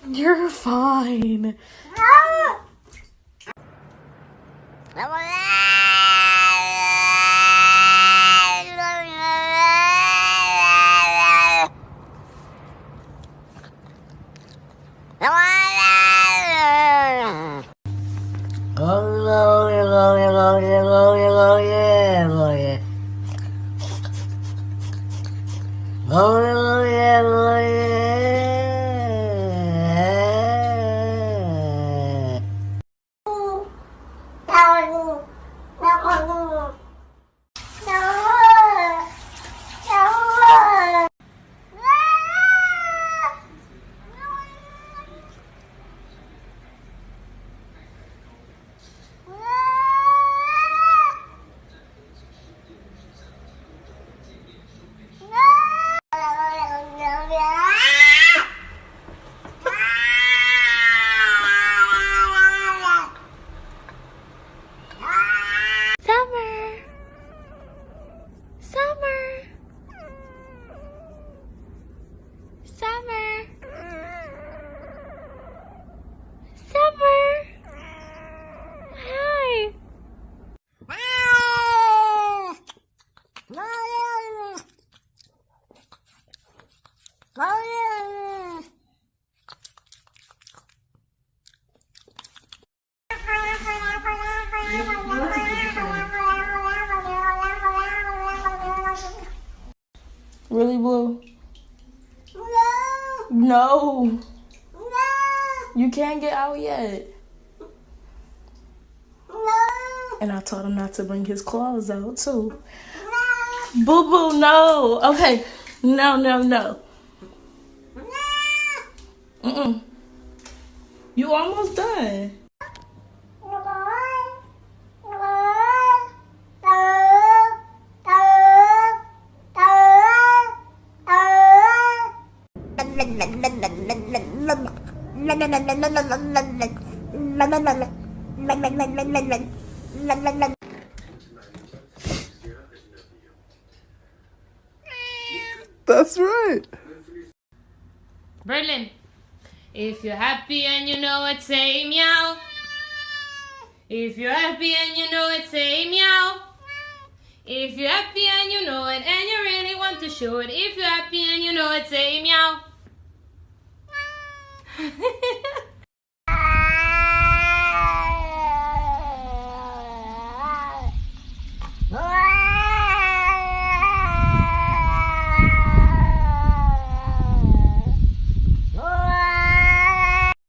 You're fine. Really, Blue? No. You can't get out yet. And I told him not to bring his claws out, too. Boo-boo, no. Okay. No. Mm-mm. You almost done. That's right. Berlin, if you're happy and you know it, say meow. If you're happy and you know it, say meow. If you're happy and you know it and you really want to show it, if you're happy and you know it, say meow.